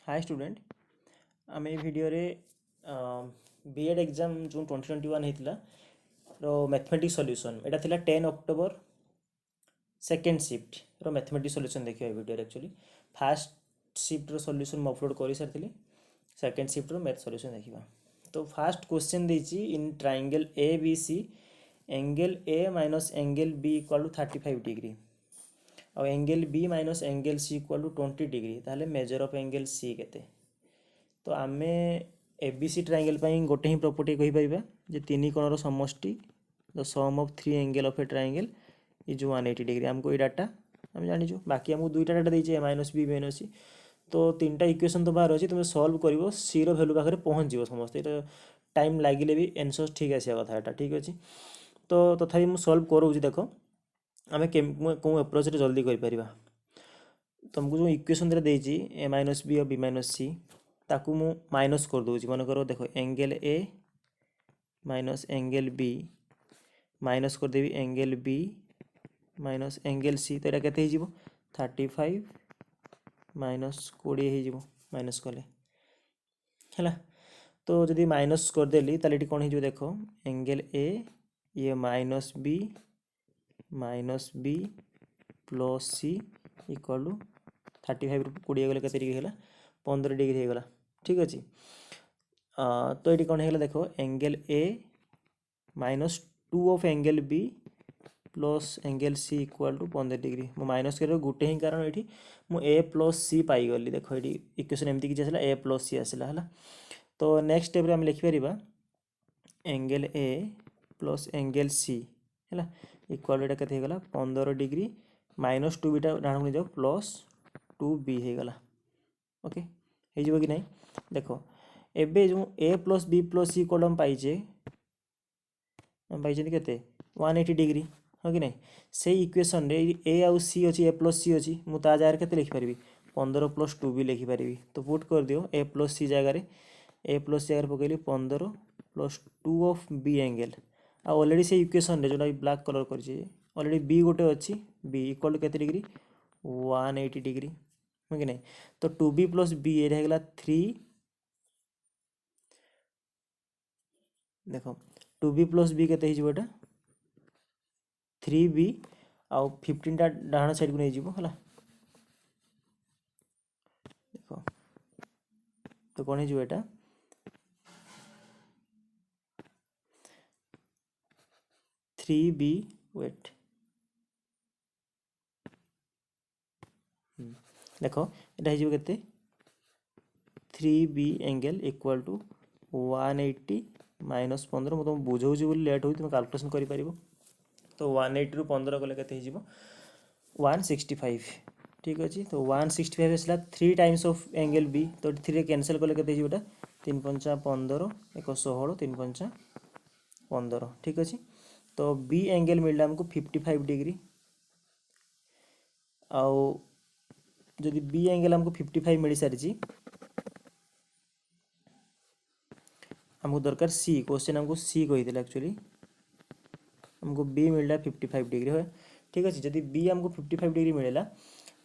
Hi student आम ये video BEd exam जो 2021 होता रो मैथमेटिक्स सॉल्यूशन एटा थिला 10 अक्टोबर सेकेंड शिफ्ट रो मैथमेटिक्स सॉल्यूशन देखिए वीडियो एक्चुअली फास्ट शिफ्ट रो सॉल्यूशन मैं अपलोड कर सारी सेकेंड शिफ्ट रो मैथ सॉल्यूशन देखा। तो फास्ट क्वेश्चन देछि in triangle A B C angle A minus angle B equal to 35 degree और angle B minus angle C equal to 20 degree ताहले मेजर ऑफ एंगल सी केते। तो आम ABC triangle गोटे ही property कहीपर जे तीन कोणर समष्टि the sum of three angle of a triangle is 180 degree आमको ये डाटा आम जाचु। बाकी आमको दुईटा डाटा देती ए माइनस बी माइनस सी। तो तीन टा इक्वेशन तो बाहर अच्छी तुम सल्व कर सी रैल्यू पाखे पहुँच जाव समस्त टाइम लगे भी एनसर ठीक आसा कथा यहाँ ठीक अच्छे। तो तथापि मुझे सल्व करोची देख आम कौ एप्रोच जल्दी कर तुमको जो इक्वेशन देती ए माइनस बी और बी माइनस सी ताकू मु माइनस कर दूँ मन कर देख angle A minus angle B minus करदेवी angle B minus angle C तो यहाँ के 35 माइनस 20 हो माइनस कले है। तो जदि माइनस करदेली ताले कौन हो देख एंगल ए ये minus B plus C equal to 35 20 गले के डिग्री 15 डिग्री होगला ठीक अच्छे। तो ये कौन है देख angle A minus 2 of angle B plus angle C equal to 15 degree मु माइनस कर गोटे ही कारण ये मुझे प्लस सी पाईगली देख ये इक्वेशन एमती किसी आसला ए प्लस सी आसला है। तो नेक्स्ट स्टेप आम लिखिपर angle A plus angle C है इक्वल यहाँ के 15 डिग्री माइनस 2 बीटा डाण को जाओ प्लस 2b होगला ओके हो कि नहीं। देख एबे जो ए plus B plus C equal हम पाइचे के 180 डिग्री हाँ कि नहीं से इक्वेशन रे ए आउ सी अच्छी ए प्लस सी अच्छी मुझे जगह के लिखिपारि 15 प्लस 2b लिखिपारि। तो पुट कर दियो ए प्लस सी जगार ए प्लस सी जगह पकईली 15 plus 2 of B angle already से इक्वेशन रे जो ब्लैक कलर कर ऑलरेडी बी गोटे अच्छी बी इक्वल टू के डिग्री 180 डिग्री हाँ कि नहीं। तो 2b प्लस बी ये 3 देख 2b प्लस बी के 3b आउ 15 डाण साइड को नहीं है देख। तो कौन है यहाँ 3b वेट देख यहाँ के 3b angle equal to 180 minus 15 मुझे तुम बुझाऊँ लेट हो तुम कैलकुलेशन कर। तो 180 रु 15 गले के 165 ठीक अच्छे। तो 165 आसला 3 टाइम्स ऑफ एंगल बी तो 3 कैनसल कले के 3 पंचा 15 1 16 3 पंचा 15 ठीक अच्छे। तो बी एंगल मिलला हमको 55 डिग्री आउ जदि बी एंगल हमको 55 मिल सारी हमको दरकार सी क्वेश्चन हमको सी कही एक्चुअली हमको बी मिलला 55 डिग्री है ठीक अच्छे। जदि बी हमको 55 डिग्री मिलला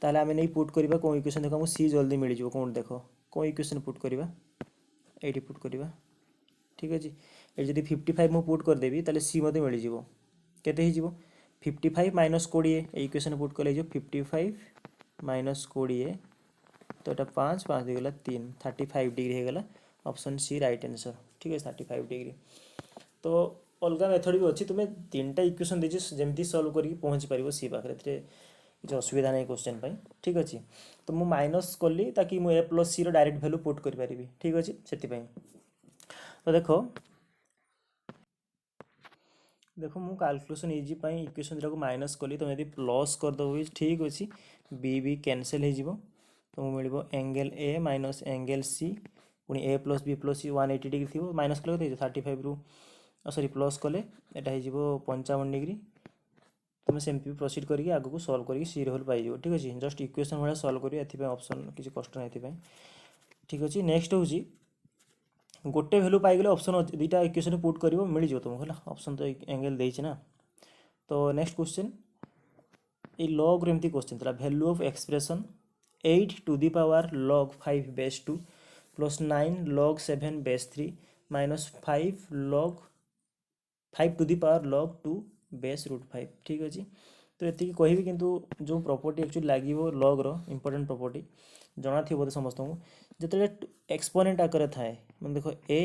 ताहले आमे नहीं पुट करबा कौन इक्वेशन देखो हमको सी जल्दी मिल जाओ कौन देख कौन इक्वेशन पुट करबा एटी पुट करबा ठीक अच्छे। ये जदि 55 मु पुट करदेवी ताहले सी मते मिल जाओ केते ही जीवो 55 माइनस 20 इक्वेशन पुट कले जो 55 माइनस 20 तो ये 5 5 होगला 3 35 डिग्री होगला ऑप्शन सी राइट आंसर ठीक है 35 डिग्री। तो अलग मेथड भी अच्छी तुम्हें तीन टा इक्वेशन देती जमी सल्व करके पहुँची पार सी पाखे किसी असुविधा नहीं क्वेश्चन पाई ठीक अच्छे। तो मुझे माइनस कली ताकि मुझे ए प्लस सी डायरेक्ट भैल्यू पुट करी ठीक अच्छे से। तो देखो मुझे कैलकुलेशन इजी इक्वेशन जो माइनस कली तुम यदि प्लस करदेव ठीक अच्छे बी कैनसल हो तो मिल angle A minus angle C पुणी A plus B plus C 180 degree थी माइनस कले 35 रु सॉरी प्लस कले यहाँ हो 55 डिग्री तुम सेमती भी प्रोसीड करके आगू सल्व करके सी रोल पाई ठीक अच्छे। जस्ट इक्वेशन भाया सल्व करें ऑप्शन किसी कष्ट नहीं ठीक अच्छे। नेक्स्ट हूँ गोटे भैल्यू पाईगले ऑप्शन दुईटा इक्वेशन पुट कर मिल जाए तुमको है ऑप्शन तो एंगल देना। तो नेक्स्ट क्वेश्चन ये लॉग एमती क्वेश्चन था value of expression 8 to the power log 5 base 2 plus 9 log 7 base 3 minus 5 log 5 to the power log 2 base root 5 ठीक अच्छे। तो ये कहबी किंतु जो प्रॉपर्टी एक्चुअली लगे लॉग रो इंपोर्टेंट प्रॉपर्टी जना थी बोधे समस्त को जो एक्सपोनेंट आकर थाए मैं देखो a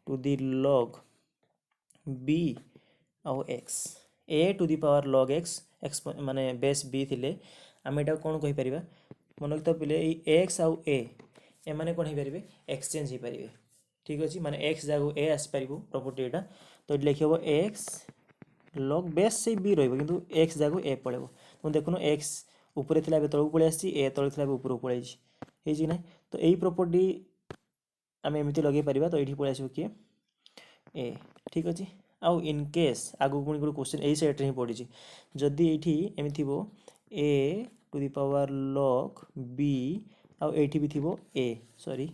to the log b आउ x a to the power log x माने बेस b थिले आम एटा कौन कहि परिबा मन रखता पिले एक्स आउ ए मैंने कौन हो पारे एक्सचेंज हो पारे ठीक अच्छे माने एक्स जगह ए आसपार प्रॉपर्टी यहाँ तो ये लिखे हम एक्स लॉग बेस से बी रु एक्स जगह ए पड़े तुम देखुन एक्स ऊपर थी तौक पलि आसी ए तले थी ऊपर पलि ना तो यही प्रॉपर्टी आम एमती लगे पार तो ये पलि आस किए ए ठीक अच्छे आउ इन केस आगू पुणी गोटे क्वेश्चन यही सैड्रे ही पड़ी जदि ये एमती A to the power log B आउ एठी भी थिबो ए सॉरी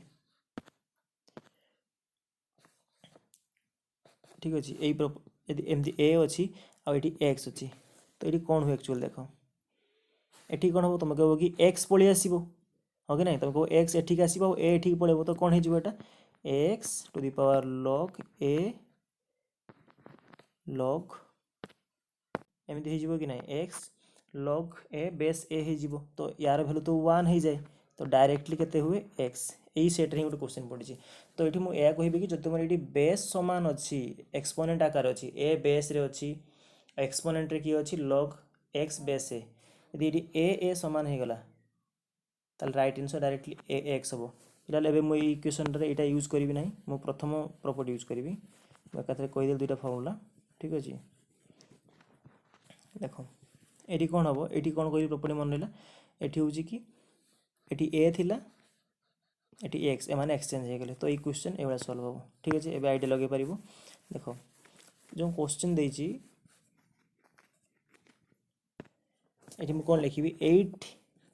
ठीक अच्छे यदि एमती ए अच्छी आउ एठी एक्स अच्छी तो ये कौन हुए एक्चुअल देख एठी कौन हम तुम कह कि एक्स पलि आसो हाँ कि ना तुम कह एक्स एठिक आसो ए एठिक पलैब तो कौन हो X to the power log A log एमती हो कि ना X log A base A हो तो यार भैल्यू तो 1 हो जाए तो डायरेक्टली केते हुए एक्स यही सेट्रे गोटे क्वेश्चन पड़ी तो ये मुझे कहि कि जो तुम ये बेस सामान अच्छी एक्सपोनेंट आकार अच्छी ए बेस रे अच्छी एक्सपोनेंट रे किए अच्छी लॉग एक्स बेस ए यदि ए सामान हो गला ताल राइट आंसर डायरेक्टली ए एक्स हम फिलहाल मुझे इक्वेशन रे इटा यूज करी ना मु प्रथम प्रॉपर्टी यूज करी एकाथरे कहीदेल दुईटा फॉर्मूला ठीक अच्छे देख ये कौन हम ये कौन कह प्रॉपर्टी मन रहा ये हूँ कि ये ए थिला ये एक्स एम एक्सचेंज हो गले तो ये क्वेश्चन ये सल्व हम ठीक अच्छे एवं आईडिया लगे पार देख जो क्वेश्चन देती ये मुझे कौन लिखी 8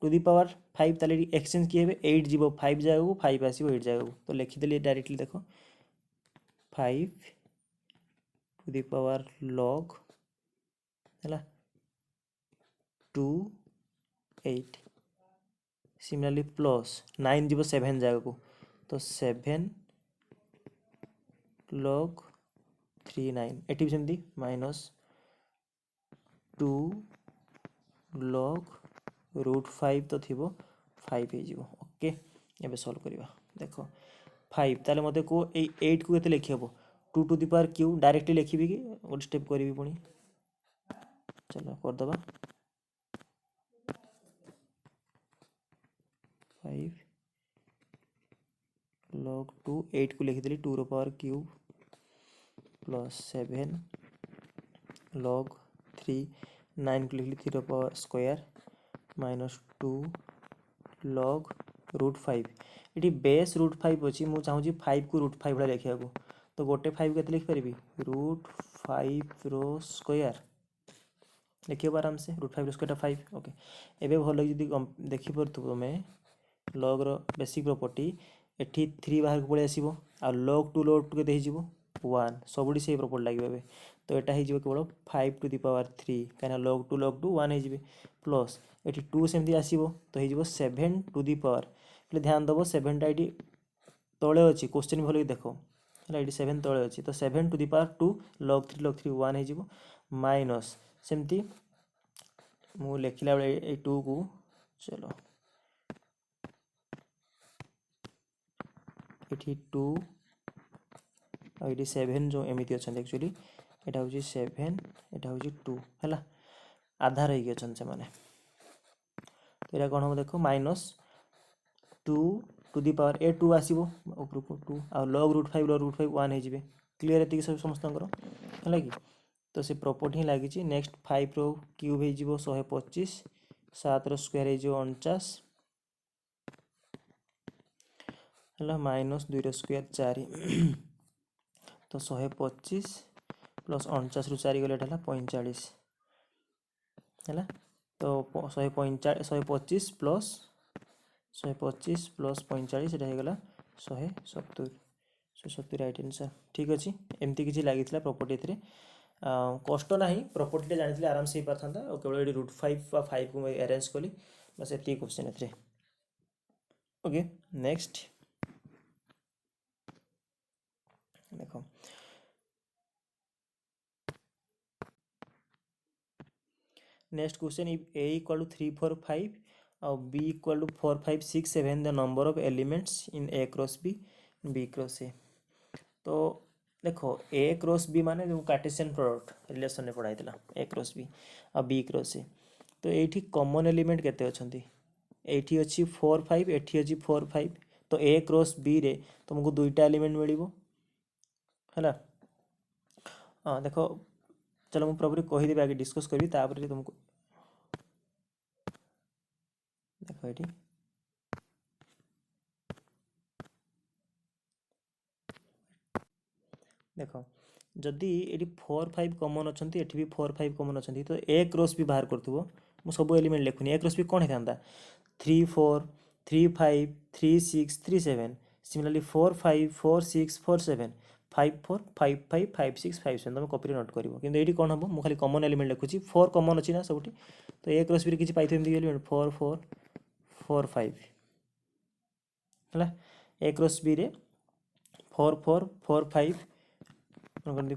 टू दी पावर 5 ताले एक्सचेंज किए 8 जीव 5 जगह 5 आसो 8 जगह तो लिखिदेली डायरेक्टली देख 5 टू दी पावर लॉग है 2 8 सिमिलरली प्लस 9 जीव 7 जगह को तो 7 लॉग 3 9 एटी भी सेमती माइनस 2 लॉग रूट 5 तो थी 5 हो ओके ये सल्व करवा देख 5 ताले मत को 8 को केते लिखी हम 2 to the power Q directly लिखी कि गोटे स्टेप करी पुणी चलो करदे 5 log 2 8 को लिखिदेली 2 रो पावर क्यूब प्लस 7 log 3 9 को लिखली 3 रो power square minus 2 log root 5 ये बेस रूट 5 अच्छी मुझे चाहूँगी 5 को रूट 5 भाई लिखा तो गोटे 5 के लिखिपारि रूट 5 रो स्क्वायर लिख आराम से रूट 5 रो स्क्वायर 5 ओके एवं भल जी देखिपुर तुम्हें लॉग रो बेसिक प्रॉपर्टी एठी 3 बाहर को पलि आसो आ लॉग टू के 1 सबुठी से प्रॉपर्टी लगे तो यहाँ हो केवल 5 टू दी पावर 3 कहीं लॉग टू 1 हो प्लस ये 2 सेमती आसो तो हो 7 टू दी पावर पे ध्यान दब 7टा ये तले अच्छी क्वेश्चन भी भल देख है ये 7 तले अच्छी तो 7 टू दी पावर 2 log 3 1 हो माइनस सेमती मु लिखला बेले 2 को चलो ये 2 और ये 7 जो एमती अच्छा एक्चुअली यहाँ हूँ 7 यहाँ हूँ 2 है आधा रही अच्छा से मैंने तो यहाँ कौन हम देख माइनस 2 टू दी पावर ए 2 आसो उपरको 2 आ लॉग रूट 5 1 हो क्लीयर ये सब समस्त है कि तो से प्रॉपर्टी ही लगी नेक्स्ट 5 रो क्यूब हो 125 7 रो स्क्वायर हो 49 है माइनस 2 रो स्क्वायर 4 तो 125 प्लस 49 रु 4 गले 45 है तो 125 प्लस 45 होगा 170 राइट आंसर ठीक अच्छे एमती किसी लगी प्रॉपर्टी ए कष्ट ना प्रॉपर्टी जानी आराम से हो पार था केवल ये रूट 5 5 को अरेंज कली बस ये क्वेश्चन ए। ओके नेक्स्ट देखो next question if A equal to 3 4 5 और B equal to 4 5 6 7 the number of elements in A cross B cross A. तो देखो ए क्रॉस बी माने जो कार्टेशियन प्रोडक्ट रिलेशन में पढ़ाई ए क्रॉस बी और बी क्रॉस ए। तो ये कॉमन एलिमेंट केते अछंती एठी अछि 4 5 एठी अछि 4 5 तो ए क्रॉस बी रे तुमको दुईटा एलिमेंट मिलिबो हैला। हाँ देखो चलो मुझे प्रॉपर्टी कहीदेवी आगे डिस्कस करी तापर तुमको देखो ये देख जदि ये 4 5 कमन अच्छा ये भी 4 5 कमन अच्छा तो ए क्रॉस भी बाहर कर सब एलिमेंट लिखुनी ए क्रॉस भी कौन होता 3 4 3 5 3 6 3 7 सिमिलरली 4 5 4 6 4 7 5 4 5 5 5 6 5 7 तुम कॉपी नोट कर कि कौन हम मुझे खाली कमन एलिमेंट लिखुची 4 कमन अच्छी ना सब तो ए क्रॉस भी किसी पाई एलिमेंट 4 4 4 5 है ए क्रॉस बी रे 4 4 4 5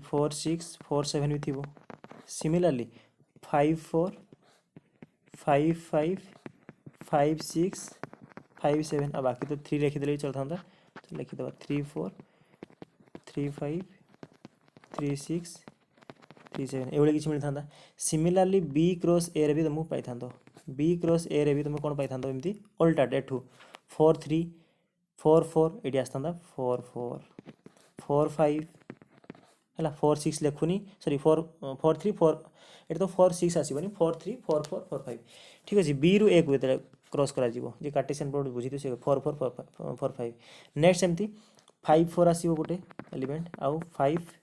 4 6 4 7 भी थी सिमिलरली 5 4 5 5 5 6 5 7 आ बाकी तो 3 लिखिदे चलता तो लिखिद 3 4 3 5 3 6 3 7 ये किसी मिलता। सिमिलरली बी क्रॉस ए रे भी तुमको पाई था बी क्रॉस ए रे भी तुम कौन पाई था एमती अल्टाट एठू 4 3 4 4 ये आसता 4 4 4 5 है 4 6 लिखुनी सॉरी 4 4 3 4 ये तो 4 6 आसबनी 4 3 4 4 4 5 ठीक अच्छे बी रु ए को ये क्रॉस कर कार्टेशियन प्रोडक्ट बुझी से 4 4 4 5 नेक्स्ट एमती 5 4 आसो गोटे एलिमेंट आउ 5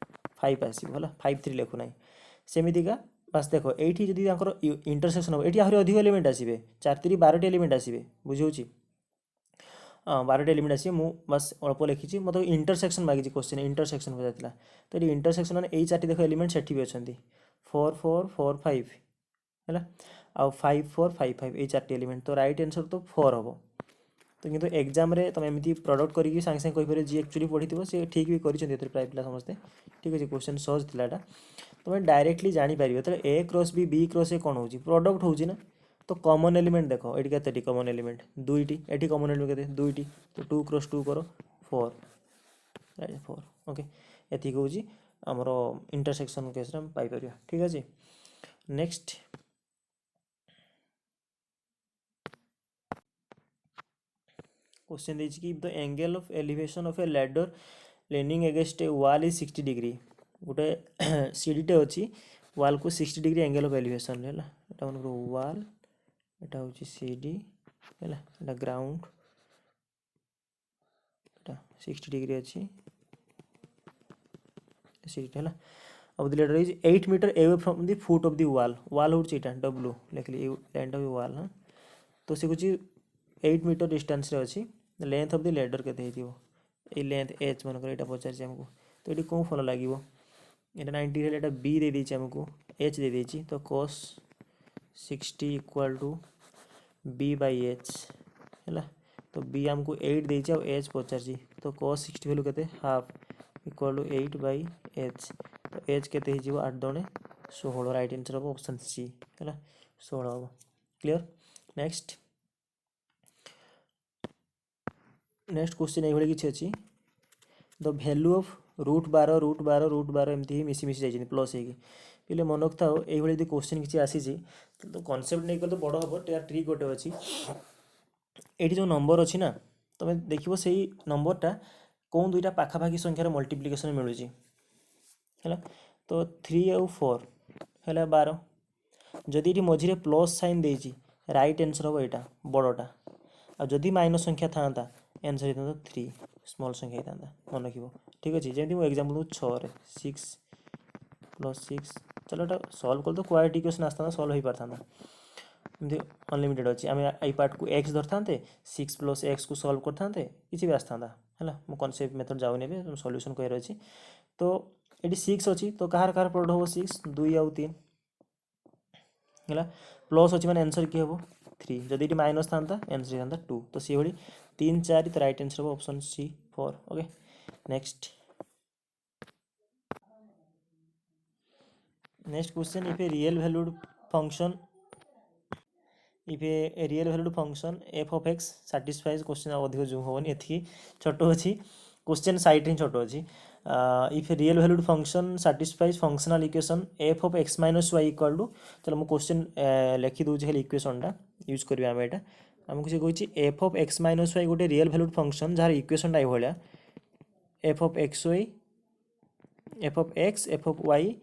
5 आसो है 5 3 लिखुना सेमतीका बस देख ये जब इंटरसेक्शन हम ये आहरी अधिक एलिमेंट आसवे 4 3 12 एलिमेंट आसवे बुझे 12 एलिमेंट आस बस अल्प लिखी मतलब इंटरसेक्शन मागिची क्वेश्चन इंटरसेक्शन पचार तो ये इंटरसेक्शन मैंने यही 4 देख एलिमेंट से भी अच्छा 4 4 4 5 है आउ 5 4 5 5 ये 4 एलिमेंट तो राइट आंसर तो 4 हम तो किंतु एग्जाम रे तुम एमती प्रडक्ट करके सागे सागे कहीपर जी एक्चुअली पढ़ी थो सी ठीक भी कर प्राय पिला समस्ते ठीक अच्छे क्वेश्चन सहज थी तुम डायरेक्टली जापर तो ए क्रॉस बी क्रॉस ए कौन हो प्रडक्ट हो ना तो कॉमन एलिमेंट देख ये के कॉमन एलिमेंट दुईटी ये कॉमन एलिमेंट के दुईटी तो 2 क्रॉस 2 करो 4 4 ओके ये हूँ आमर इंटरसेक्शन केस पाइपर ठीक अच्छे नेक्स्ट क्वेश्चन देछि कि the angle of elevation of a ladder leaning against a wall is 60 degree गोटे सीढ़ीटे अच्छी वॉल को 60 डिग्री एंगल ऑफ एलिवेशन है यहाँ मन वॉल एटा हूँ सीडी है ग्राउंड एटा 60 डिग्री अच्छी सीडी है अब the ladder is 8 metre away from the foot of the wall हूँ डब्ल्यू लिख ली लैंड ऑफ वॉल हाँ तो सी कुछ 8 मीटर डिस्टेंस रे अच्छी लेंथ ऑफ द लेडर के लेंथ एच मन कर पचार आमको तो ये कौन फल लगे यहाँ 90 है बी दे दीजिए आमको एच दे दीजिए तो cos 60 equal to B by H है तो बी आमको 8 देची आ एच पचार तो cos 60 वैल्यू के half equal to 8 by H तो एच के 8 दणे 16 राइट आंसर हम ऑप्शन सी है 16 हम क्लियर नेक्स्ट क्वेश्चन ये किसी अच्छी the value of root 12 root 12 root 12 एमती मिसी मिसी जाइए प्लस होते मन रखा ये क्वेश्चन किसी आसी तो कनसेप्ट नहीं कल तो बड़ हम ट्रिक गोटे अच्छी ये जो नंबर अच्छी ना तुम देख से नंबरटा कौन दुईटा पाखापाखि संख्यार मल्टीप्लिकेशन मिलूँ है तो 3 आउ 4 है 12 जदि ये मझे प्लस साइन देती राइट आंसर हम यहाँ बड़टा आदि माइनस संख्या था आंसर होता 3 स्मॉल संख्या होता मन रख ठीक अच्छे जमी मुझे एग्जाम्पल 6 6 प्लस 6 चलो ये सल्व कर तो क्वाड्रेटिक इक्वेशन आसता सल्व हो पारता एमती अनलिमिटेड अच्छी आम ये पार्ट को एक्स धरते 6 प्लस एक्स को सल्व करते किसी भी आसता है मुझे कनसेप्ट मेथड जाऊनी तुम सल्यूशन कर अच्छी तो ये 6 अच्छी तो कहार कहार प्रोडक्ट हम 6 2 आउ 3 है प्लस अच्छी मैंने आंसर किए हम 3 जदि ये माइनस था आंसर था 2 तो सी भाई 3 4 तो राइट आंसर हम option C 4 okay next question if a real valued function if a real valued function f of x satisfies question अधिक जूम होनी एति छोट अच्छी क्वेश्चन साइट ही छोट अच्छी if a real valued function satisfies functional equation f of x minus y equal to चलो मुझे क्वेश्चन लिखी दूसरी खाली इक्वेशनटा यूज करें आम यहाँ आमको सी कहूँ f of x minus y गोटे रियल वैल्यूड फंक्शन जार इक्वेशनटा ये F of x y f of x f of y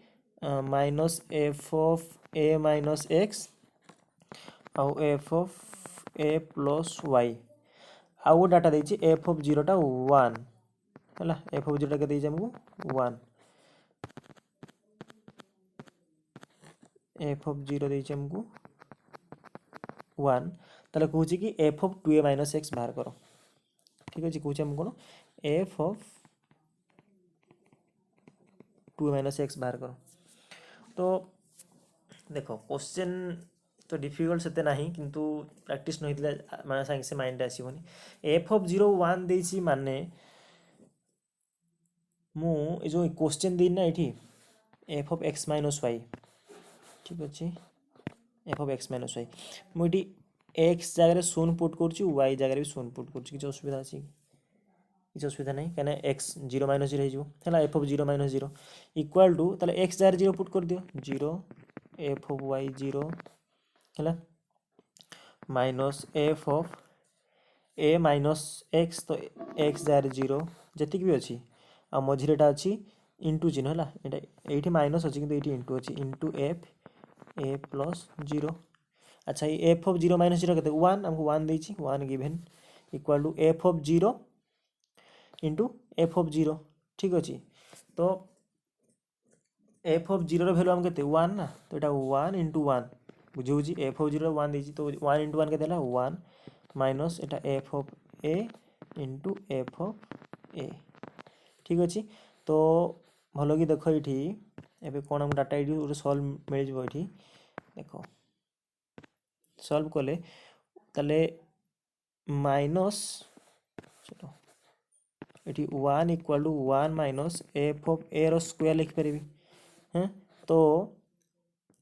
minus F of A minus x आउ f of A plus y आउ डाटा देती एफ ऑफ जीरोटा 1 है F of जीरोटा के आमको 1 एफ ऑफ जीरो देती आमको 1 ताले कहूँ कि F of 2a minus x बाहर करो ठीक अच्छे कहूँ आमको कौन F of 2a minus x बाहर करो तो देख क्वेश्चन तो डिफिकल्ट से ना किंतु प्रैक्टिस नहीं मैं साइंस से माइंड आसबनी एफ ऑफ 0 1 देसी माने मु जो क्वेश्चन देना ये F of x minus Y ठीक अच्छे F of x minus Y मुझे एक्स जगह शून्य पुट कर वाई जगह भी शून्य पुट कर किसी असुविधा अच्छी किसी असुविधा नहीं कहीं एक्स 0 माइनस 0 है F of 0 minus 0 equal to ताले एक्स जगह 0 पुट कर दियो 0 एफ ऑफ वाई 0 है minus F of A minus X तो एक्स जार 0 जी भी अच्छी आ मझेटा अच्छी इंटू चिन्ह है ये माइनस अच्छी कि इंटू अच्छी इंटू एफ ए प्लस 0 अच्छा ये एफ ऑफ 0 माइनस 0 के 1 आमको 1 देती 1 given equal to F of 0 into F of 0 ठीक अच्छे तो एफ ऑफ 0 भैल्यू आम के 1 ना तो यहाँ 1 इंटू 1 बुझे एफ ऑफ 0 1 देती तो 1 इंटू 1 के 1 माइनस एटा f of A into F of A ठीक अच्छे तो भल कि देख ये एवं कौन आम डाटा ये गोटे सल्व मिल जाए देख सल्व कले ताले माइनस ये 1 equal to 1 minus F of A रो स्क्वायर लिखिपारि हाँ तो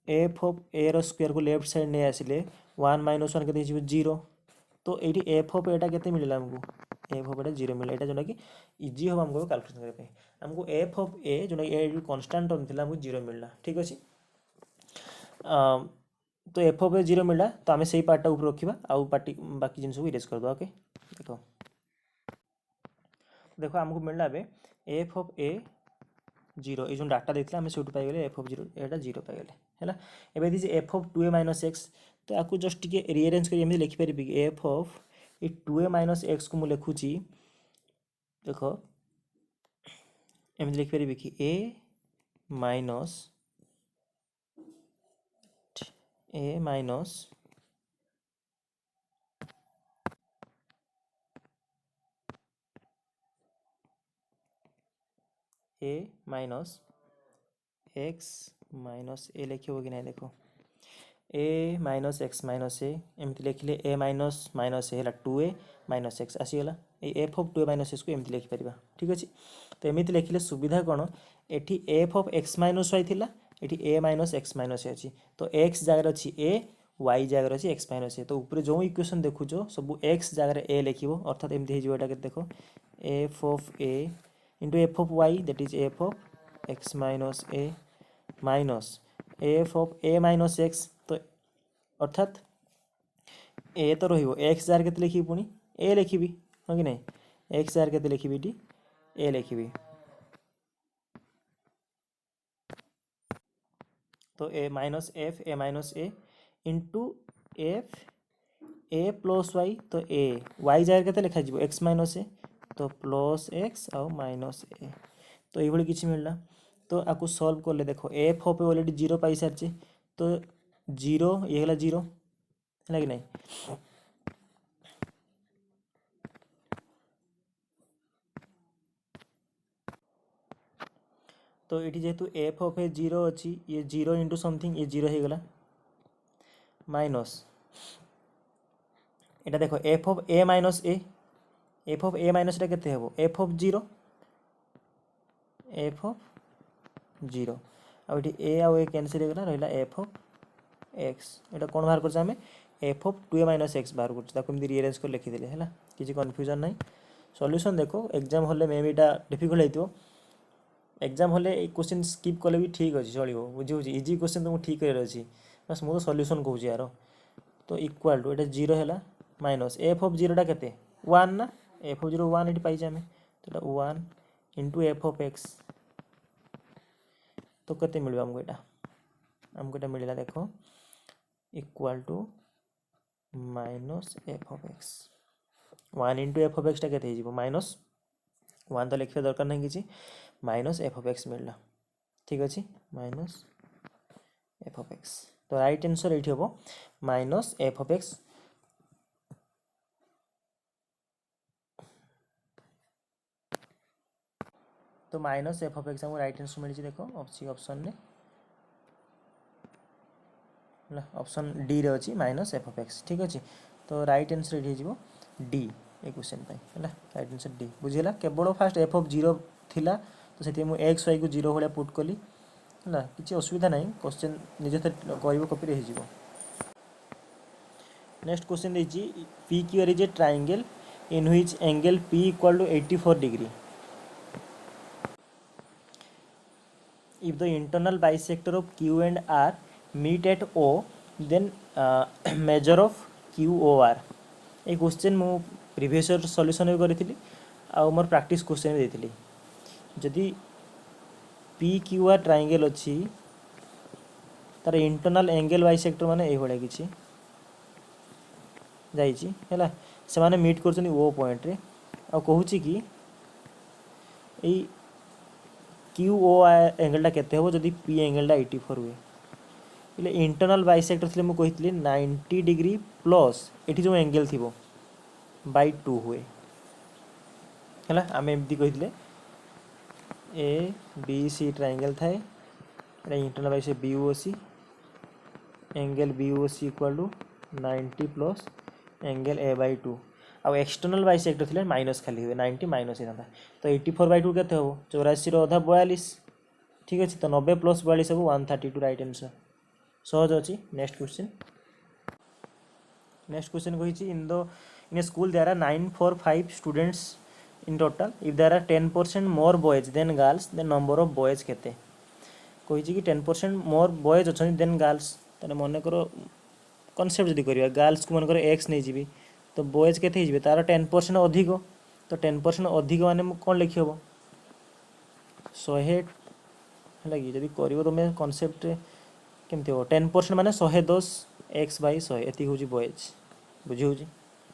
एफ ऑफ ए रो स्क्वायर को लेफ्ट साइड नहीं आसिले 1 माइनस 1 के 0 तो ये एफ ऑफ एटा के मिला आमको एफ ऑफ एटा 0 मिला यहाँ जोटा कि इजी हम आमको कैलकुलेशन करने आमको एफ ऑफ ए जोटा कन्स्टांट टर्म थी आमको 0 मिलला ठीक अच्छे तो एफ ऑफ ए 0 मिलला तो आम से पार्टा ऊपर रखा आउ पार्टी बाकी जिन इरेज करदे ओके देख देखो आमको मिलला एफ ऑफ ए 0 ये जो डाटा देते आम से पाइगले एफ ऑफ 0 यहाँ 0 पाइगले है एवं दीजिए F of 2a minus X तो आपको जस्ट टी रिअरेंज कर लिखिपारि कि एफ ऑफ ये 2a माइनस एक्स को मुझे लिखुची देख एम लिखिपारि कि ए minus A minus A minus X minus ए लिखे कि ना देखो ए माइनस एक्स माइनस एमती लिखिले ए माइनस माइनस ए है 2a माइनस एक्स आसीगला ये F of 2a minus x को एमती लिखिपर ठीक अच्छे तो एमती लिखिले सुविधा कौन ये F of x minus Y थिला ये A minus X minus A अच्छी तो एक्स जगह अच्छी ए वाई जगह अच्छी एक्स माइनस ए तो ऊपर जो इक्वेशन देखुच सब एक्स जगह ए लिख अर्थात एमती होटा देख F of A into F of Y that is F of x minus A minus F of A minus X तो अर्थात ए तो रो एक्स जार के लिखी पुणी ए लिखी हाँ कि नहीं एक्स जार के लिखी ये ए लिखी तो A minus A into f A plus y तो ए वाई जगह के लिखा एक्स माइनस ए तो प्लस एक्स आउ माइनस ए तो ये किसी मिलला तो आपको सॉल्व कले देखो एफ ऑफ ऑलरेडी 0 पाई सारी तो 0 ये 0 है कि नहीं तो ये जेहेतु एफ ऑफ ए 0 अच्छी ये 0 इंटू समथिंग ये 0 हो गला माइनस এটা দেখো F of A minus a, F of A minus এটা কেতে হব F of zero, F of zero ଆଉ ଏଠି ଏ ଆଉ ଏ କ୍ୟାନସଲ୍ ହେଇଗଲା, ରହିଲା ଏଫ୍ ଅଫ୍ ଏକ୍ସ। ଏଇଟା କ'ଣ ବାହାର କରୁଛେ ଆମେ F of 2a minus X ବାହାର କରୁଛେ, ତାକୁ ଏମିତି ରିଆରେଞ୍ଜ କରି ଲେଖିଦେଲେ ହେଲା, କିଛି କନଫ୍ୟୁଜନ୍ ନାହିଁ। ସଲ୍ୟୁସନ୍ ଦେଖ ଏକ୍ଜାମ୍ ହଲେ ମେ ବି ଏଇଟା ଡିଫିକଲ୍ଟ ହେଇଥିବ, ଏକ୍ଜାମ୍ ହଲେ ଏଇ କ୍ୱେଶ୍ଚିନ୍ ସ୍କିପ୍ କଲେ ବି ଠିକ୍ ଅଛି, ଚଳିବ, ବୁଝି ହେଉଛି। ଇଜି କ୍ୱେଶ୍ଚିନ୍ ତୁମକୁ ଠିକ୍ କରିବାର ଅଛି, ବାସ୍ ମୁଁ ତ ସଲ୍ୟୁସନ୍ କହୁଛି ୟାର। ତ ଇକ୍ୱାଲ୍ ଟୁ ଏଇଟା ଜିରୋ ହେଲା ମାଇନସ୍ ଏଫ୍ ଅଫ୍ ଜିରୋଟା କେତେ 1 ନା, ଏଫ୍ ଅଫ୍ ଜିରୋ 1 ଏଠି ପାଇଛେ ଆମେ, ତ ଏଇଟା 1 ଇଣ୍ଟୁ ଏଫ୍ ଅଫ୍ ଏକ୍ସ। तो केते मिलबा हमको एटा मिलला देखो equal to minus F of X, 1 into F of X टा केते हिजिबो माइनस 1 तो लिखिबा दरकार नहीं किछि, माइनस एफ ऑफ एक्स मिलला, ठीक अछि, माइनस एफ ऑफ एक्स। तो राइट आंसर एठी हबो माइनस एफ ऑफ एक्स। तो माइनस एफ ऑफ एक्स हमको राइट आंसर मिली देखो ऑप्शन ने, ऑप्शन डी रे अछि माइनस एफ ऑफ एक्स, ठीक अछि। तो राइट आंसर एठी हिजिबो डी ए क्वेश्चन पे हैला, राइट आंसर डी बुझिला। केवल फास्ट एफ ऑफ जीरो थिला तो सेति मु एक्स वाई को जीरो भलिया पुट कली हैला, किछि असुविधा नाही, क्वेश्चन निजे त करिवो कॉपी रे हिजिबो। नेक्स्ट क्वेश्चन देछि P Q R is a triangle in which angle P equal to 84 degree. If the internal bisector of Q and R meet at O, then measure of QOR। ये question मु previous year solution भी करी आ more practice question भी देती। जदि PQR triangle अच्छी तार internal angle bisector माने ए भलिया किछि जाइछि हैला, से माने मीट करछन ओ पॉइंट रे आ कहूछि कि ए QOR एंगलटा केते हो जदि P एंगलटा 84 हुए, इले इंटरनल बाइसेक्टर थिले मु कहितली 90 डिग्री प्लस एठी जो एंगल थिबो बाय 2 हुए हैला। आमे एमती कहितले ए बी सी ट्रायंगल थाए, एटा internal bisector BOC, angle BOC equal to 90 plus angle A by 2 आ एक्सटर्नल बाइसेक्टर थिले माइनस खाली हुए 90 माइनस होता, तो 84 बाय 2 केते हो 84 रो आधा 42, ठीक अछि। तो 90 प्लस 42 हो 132 राइट आंसर, सहज अछि। नेक्स्ट क्वेश्चन कहिछि in a school there are 945 students in total, if there are 10% more boys than girls then number of boys केते। कहिछि कि 10% मोर बॉयज अछन देन गर्ल्स, तने मन करो कॉन्सेप्ट जदि करिया गर्ल्स को मन करो x नै जिबी तो बॉयज केते हिजबे तार 10% अधिक, तो 10% अधिक माने कोन लिखि हबो 100 लगी जदि करिवो तुमे कॉन्सेप्ट केमति हो 10% माने 110 x बाय 100 एति होजी बॉयज, बुझि होजी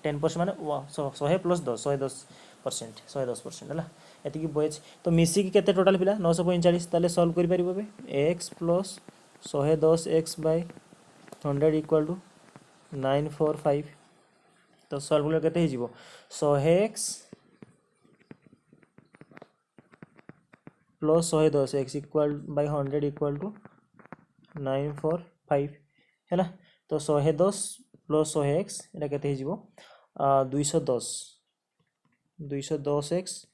10% माने 100 प्लस 10 110%, 110% हला एति की बॉयज। तो मिसी की केते टोटल पिला 945, ताले सॉल्व करि परिबो बे x plus 110 x by 100 equal to 945। तो सॉल्व कले केते हिजिबो 100x प्लस 110 x इक्वल बाय 100 इक्वल टू 945 हैला। तो 110 प्लस 100x एटा केते हिजिबो 210x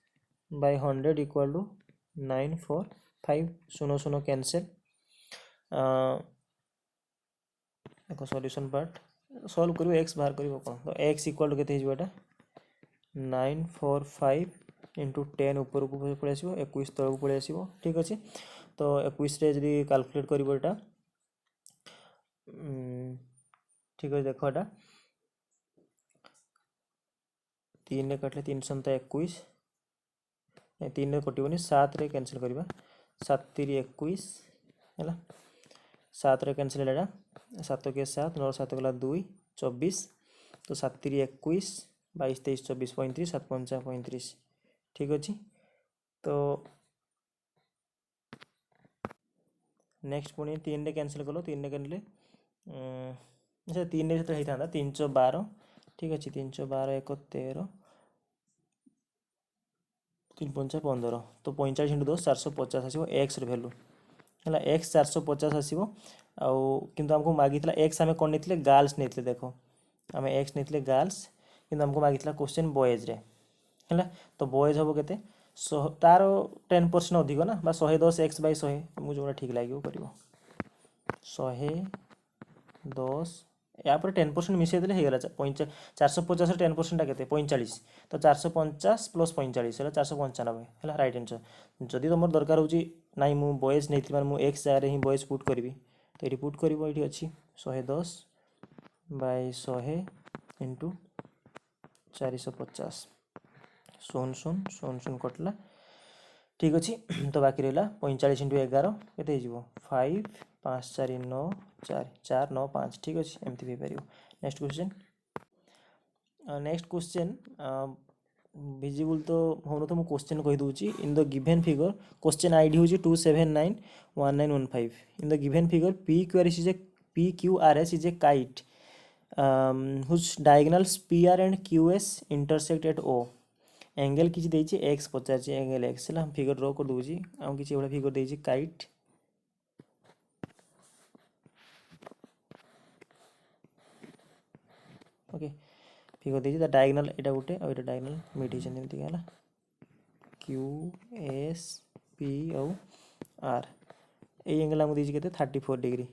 बाय 100 इक्वल टू 945, सुनो सुनो कैंसिल। देखो सॉल्यूशन पार्ट सॉल्व करियो x बाहर करियो कोन, तो x इक्वल टू केते हिजिबो एटा 945 इंटू 10 ऊपर को पळे आसीबो 21 तळ को पळे आसीबो, ठीक अछि। तो 21 रे जदि कैलकुलेट करिवो एटा ठीक अछि। देखो एटा 3 रे कटले 3 संता 21 ए 3 रे कटिबोनी 7 रे कैंसिल करिबा 7 3 21 हैला, 7 रे कैंसिल हैला 7 के 7 9 7 गला 2 24, तो 7 3 21 22 23 24 35 7 5 35, ठीक अछि। तो नेक्स्ट पुणी 3 रे कैंसिल कलो 3 रे कैंसिल अच्छा 3 रे तो हेता 312, ठीक अछि 312 1 13 3 5 15, तो 45 इंटू 2 450 आसीबो x रे वैल्यू हैला, x 450 आसीबो। आउ किंतु हमको मागितला x हमें कोन नेतले गर्ल्स नेतले, देखो आम एक्स नहीं गर्ल्स कि आमको मागी क्वेश्चन बॉयज रे है तो बॉयज हम के तार 10% अधिक ना 110 एक्स बै 100 तुमको जो ठीक लगे कर 110 या 10% मिसई देले होगा 450 10% के 45 तो 450 प्लस 45 है 495 है रईट आंसर जदि तुम दरकार हो नाई मु बॉयज नहीं मुझे एक्स जगह ही बॉयज पुट करी तो ये पुट कर ये अच्छी 110 बाय 100 इंटू 450 शून शून शून शून कटला ठीक अच्छे तो बाकी रहा 45 इंटू 11 के 5 5 4 9 4 4 9 5 ठीक अच्छे एमती हो पार next question next question visible तो हो तो मुझे क्वेश्चन कहीदे in the given figure question ID हूँ 2791915 in the given figure P Q R S is a kite whose diagonals P R and Q S intersect at O angle किसी देछि x पचार angle x है figure draw कर दूसरी आम किसी भाई फिगर देछि काइट ओके फिगर देछि डायगोनल एटा गोटे और डायगोनल मिट होती एमती है क्यू एस पी और आर ए एंगल आमको देछि केते 34 डिग्री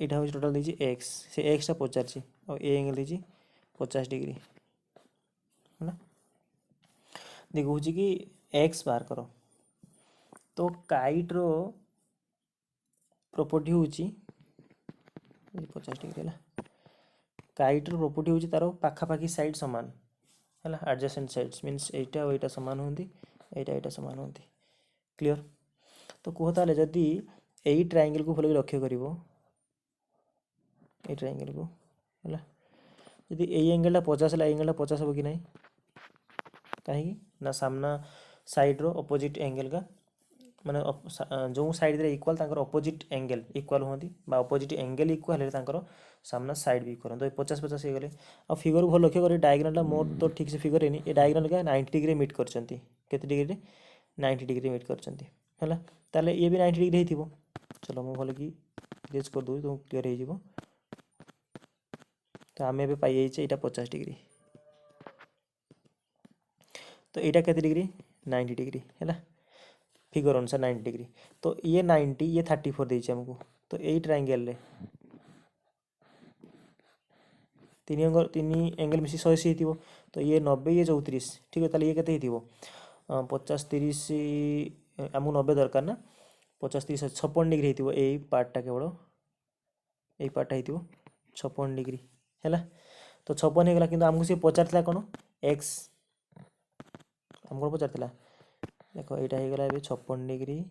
यहाँ हूँ टोटाल देछि एक्स से एक्सटा पचार और ए एंगल देछि 50 डिग्री है ना देखो कि एक्स बाहर करो तो काइट रो प्रॉपर्टी हूँ 50 डिग्री है काइट रो प्रॉपर्टी हूँ तार पाखापाखी साइड सामान है एडजेसेंट साइड्स मीन्स एटा और एटा सामान होती एटा सामान होती क्लियर तो कहता है जदि यही ट्रायंगल को भल लक्ष्य कर ट्रायंगल को है जदि यही एंगल 50 है एंगल 50 हम कि ना कहीं ना सामना साइड रो अपोजिट एंगल का माने जो साइड रे इक्वल तांकर अपोजिट एंगल इक्वल होती अपोजिट एंगल इक्वल है तांकर सामना साइड भी इक्वल तो 50-50 हो गले आ फिगर को भल लक्ष्य कर डायग्राम मोर तो ठीक से फिगर है डायग्राम का 90 डिग्री मीट करछंती केते डिग्री 90 डिग्री मीट करछंती है ताले ये भी 90 डिग्री हेतिबो चलो मु भल कि गेस कर दूँ तो क्लियर हो जिवो तो आम एबे पाई जाइछे एटा 50 डिग्री तो एटा केते डिग्री 90 डिग्री है फिगर अनुसार 90 डिग्री तो ये 90 ये 34 देछि हमको तो यही ट्रायंगल रे तीन एंगल मिसी 180 थी तो ये 90 ये 34 ठीक है ताले ये केते हिथिबो 50 30 आमको 90 दरकार ना 50 30 56 डिग्री हिथिबो एई पार्टटा केवल एई पार्टटा हिथिबो 56 डिग्री है तो 56 हो गला किंतु आमको से पचारथिला कोन एक्स हमको पचारथिला देखो यहाँ हो गला 56 डिग्री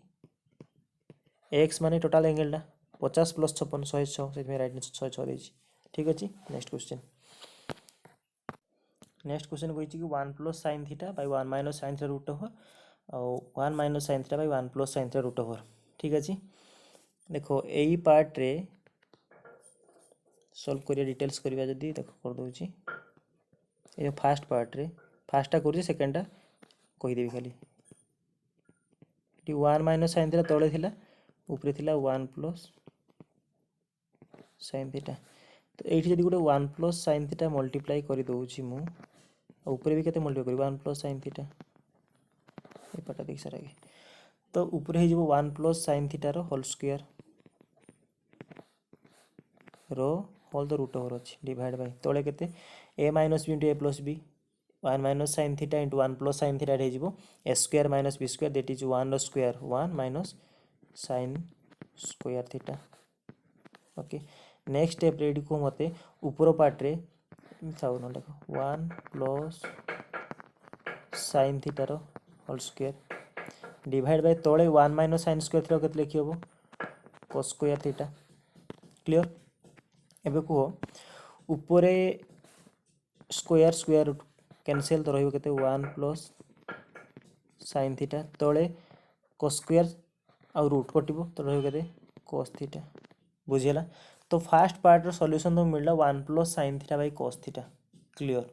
एक्स माने टोटाल एंगलटा 50 प्लस 56 106 से राइट आंसर 106 ठीक अच्छे नेक्स्ट क्वेश्चन कही कि 1 plus sine theta by 1 minus sine theta root over और 1 minus sine theta by 1 plus sine theta root over ठीक अच्छे देखो यही पार्ट रे सॉल्व करिया डिटेल्स करिया जदी देखो कर दोची ये फास्ट पार्ट रे फास्टा कर सेकेंडटा कहीदेवी खाली 1 माइनस साइन थीटा तले थिला ऊपर थिला 1 प्लस साइन थीटा तो ये जब गोटे 1 प्लस साइन थीटा मल्टीप्लाई कर दूची मु ऊपर भी केते मल्टीप्लाई कर 1 प्लस साइन थीटा ये पाटा देख सारा आगे तो ऊपर हो 1 प्लस साइन थीटा रो होल स्क्वायर रो होल द रूट ओवर अच्छी डिवाइड बाय तले केते A minus B into A plus B 1 minus sine theta into 1 plus sine theta हो A square minus B square that is 1 रो square 1 minus sine square theta okay next step ready को मते ऊपर part रे थाउ न देखो 1 plus sine theta रो होल स्क्वायर डिवाइड बाय तळे 1 माइनस साइन स्क्वायर थीटा केते लिखि हबो cos स्क्वायर थीटा क्लियर एबे को ऊपर स्क्वायर स्क्वायर रूट कैंसिल तो रहिबो केते 1 प्लस साइन थीटा तळे cos स्क्वायर आ रूट कटिबो तो रहिबो केते cos थीटा बुझियला तो फास्ट पार्ट रो सॉल्यूशन तो मिलला 1 plus sine theta by cos theta clear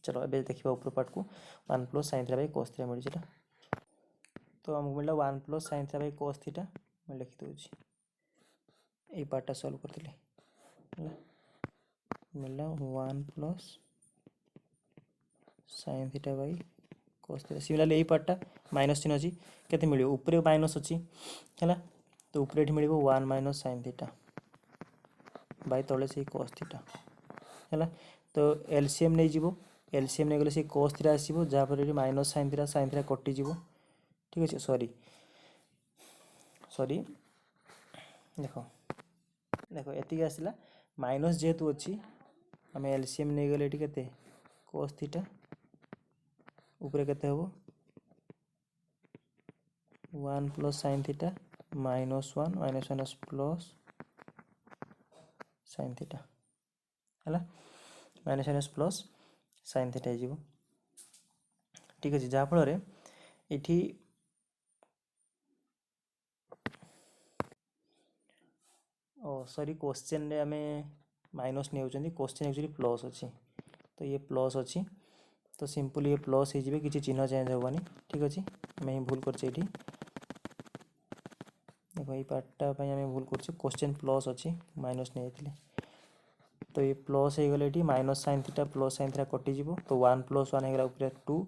चलो अबे देखिबा ऊपर पार्ट को 1 plus sine theta by cos theta मिल जेटा तो हमको मिलला 1 plus sine theta by cos theta मैं लिखि दोछि ए पार्टटा सॉल्व करथिले मिलला 1 plus sine theta by cos theta. Similarly यही पार्टा माइनस चिन्ह अच्छी केते मिल ऊपर माइनस अच्छी है तो ऊपर ये मिल 1 माइनस साइन थीटा बाई तले से cos थीटा है तो एलसीएम नहीं जीवो एलसीएम नहीं गले से cos थीटा आसीबो जहाँपर ये माइनस साइन थीटा कटि जीवो ठीक अच्छे सॉरी देख देख एति आसला माइनस जेहेतु अच्छी आम एलसीएम नहीं गले ये केते cos थीटा ऊपर केते हबो 1 plus sine theta minus 1 minus minus plus sine theta है minus minus plus sine theta हो ठीक अच्छे जहाँफल ये सॉरी क्वेश्चन रे आम माइनस नहीं क्वेश्चन एक्चुअली प्लस अच्छी तो ये प्लस अच्छी तो सिंपल ये प्लस हो किसी चिन्ह चेंज हेनी ठीक अच्छे आम भूल कर देख ये पार्टा आम भूल कर क्वेश्चन प्लस अच्छी माइनस नहीं जाते तो ये प्लस हो गले ये minus sine theta plus sine theta कटिज तो 1 प्लस 1 होगा ऊपर 2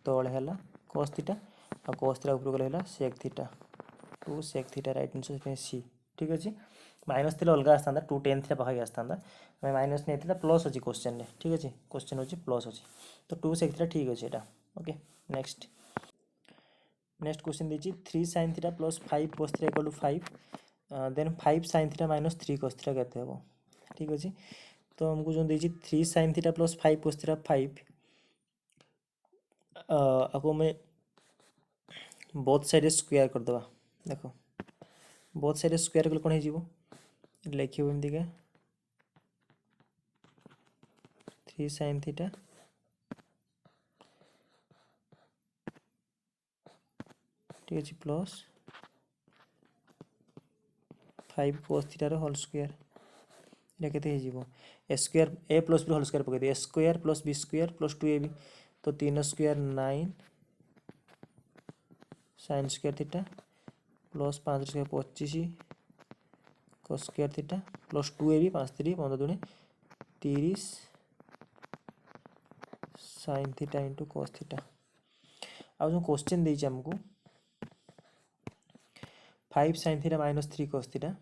तले है cos थीटा और cos थीटा ऊपर गले sec theta 2 sec theta right answer C ठीक अच्छे माइनस थे अलग आसता 2 10 थीटा पाखे आसता माइनस नहीं था प्लस अच्छी क्वेश्चन रे ठीक अच्छे क्वेश्चन अच्छे प्लस अच्छी तो 2 सेक थीटा ठीक अच्छे यहाँ ओके नेक्स्ट क्वेश्चन दीजिए 3 sine theta plus 5 cos theta equal to 5 then 5 sine theta minus 3 cos theta केते हेबो ठीक अच्छे तो हमको जो दीजिए 3 sine theta plus 5 cos theta 5 आपको मैं बोथ साइड स्क्वायर करदे देख बोथ साइड स्क्वायर कले कौन हो लिखे एमती का 3 साइन थीटा ठीक अच्छे plus 5 cos theta whole square ये केते A square A plus B whole square पकड़ A square plus B square plus 2ab तो 3 square 9 sine square theta plus 5 square 25 cos square theta plus 2ab 5 3 15 दूनी 30 sine theta into cos theta आज जो question देइछ हमको 5 sine theta minus 3 cos theta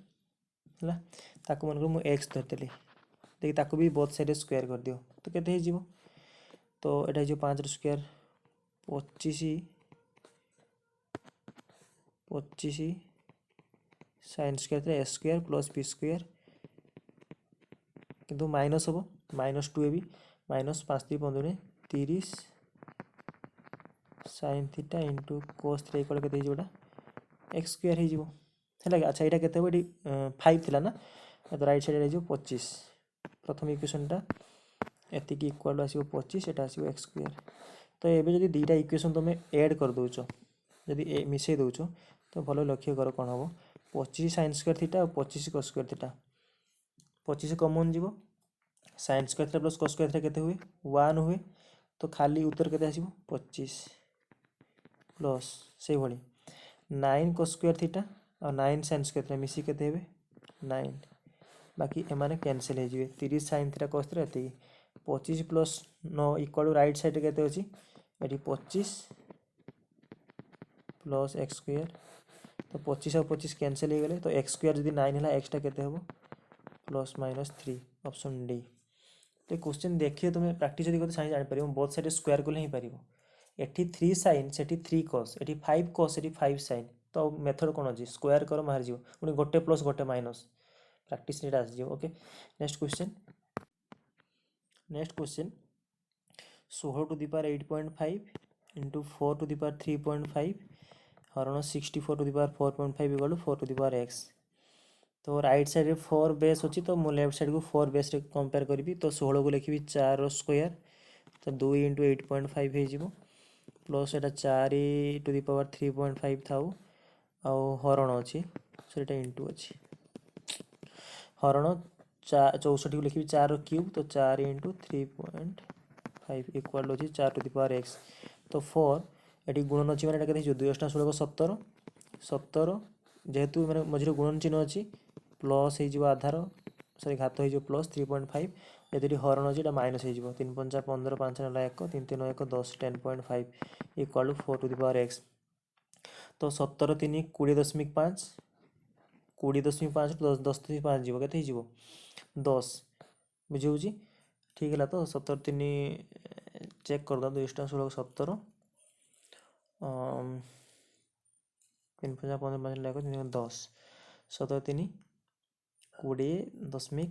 है ताको मन को एक्स धरदेली देखिए ताको भी बोथ साइड स्क्वायर कर दियो तो केते हो तो यहाँ हो 5 स्क्वायर 25 साइन स्क्वायर ए स्क्वायर प्लस बी स्क्वायर किंतु माइनस हम minus 2ab minus 5 3 15 30 sine theta into cos theta equal केते होगा एक्स स्क्वायर हो अच्छा यहाँ केते 5 थिला ना तो राइट साइड हो 25 प्रथम इक्वेशनटा एति इक्वल आसो 25 एटा आसो एक्स स्क्वायर तो ये जब दुईटा इक्वेशन तुम ऐड कर दौच जदि मिसई दौच तो भल लक्ष्य कर कौन हम 25 साइन स्क्वायर थीटा और 25 cos स्क्वायर थीटा 25 कमन जीव sign square theta plus cos square theta केते हुए 1 हुए तो खाली उत्तर केते आसीबो 25 प्लस से भली 9 cos स्क्वायर थीटा और 9 साइन स्क्वायर थीटा मिसी केते हेबे 9 बाकी एमाने कैंसिल हो जाए 30 साइन थीटा cos थीटा एति 25 प्लस 9 इक्वल राइट साइड केते अछि एटी 25 प्लस एक्स स्क्वायर तो 25 और 25 कैंसिल हो गले तो एक्स स्क्वायर जदि 9 है एक्सटा केते हेबो प्लस माइनस 3 ऑप्शन डी तो क्वेश्चन देखिए तुम्हें प्रैक्टिस जदि करते साइन जानि परिबो बोथ साइड स्क्वायर कले ही परिबो एटी 3 साइन सेटी 3 cos एटी 5 cos एटी 5 साइन तो मेथड कोन अछि स्क्वायर करो बाहर जीवो पुनी गोटे प्लस गोटे माइनस प्रैक्टिस नेट आस okay next question 16 to the power 8.5 into 4 to the power 3.5 हरण 64 to the power 4.5 equal to 4 to the power x तो राइट साइड रे 4 बेस अच्छी तो मुझे लेफ्ट साइड को 4 बेस रे कंपेयर करी तो 16 को लिखी 4 स्क्वायर तो 2 इंटू 8.5 हो plus iota 4 to the power 3.5 था हरण अच्छी से इंटू अच्छी हरण 64 को लिखी 4 क्यूब तो 4 इंटू 3.5 इक्वाल अच्छी 4 टू दी पावर एक्स तो 4 ये गुणन अच्छी मैंने के 2 8 16 17 17 जेहेतु मैंने मझे गुणन चिन्ह अच्छी प्लस हो आधार सॉरी घात हो प्लस 3.5 यदि हरण अच्छे माइनस हो 3 पंचा 15 5 ना 1 3 3 1 10 10.5 equal to 4 to the power x. तो 17 3 20.5 20.5 10.5 जीव के 10 बुझे ठीक है। तो 17 3 चेक कर 2 16 17 3 5 15 5 लाख 10 17 3 20.5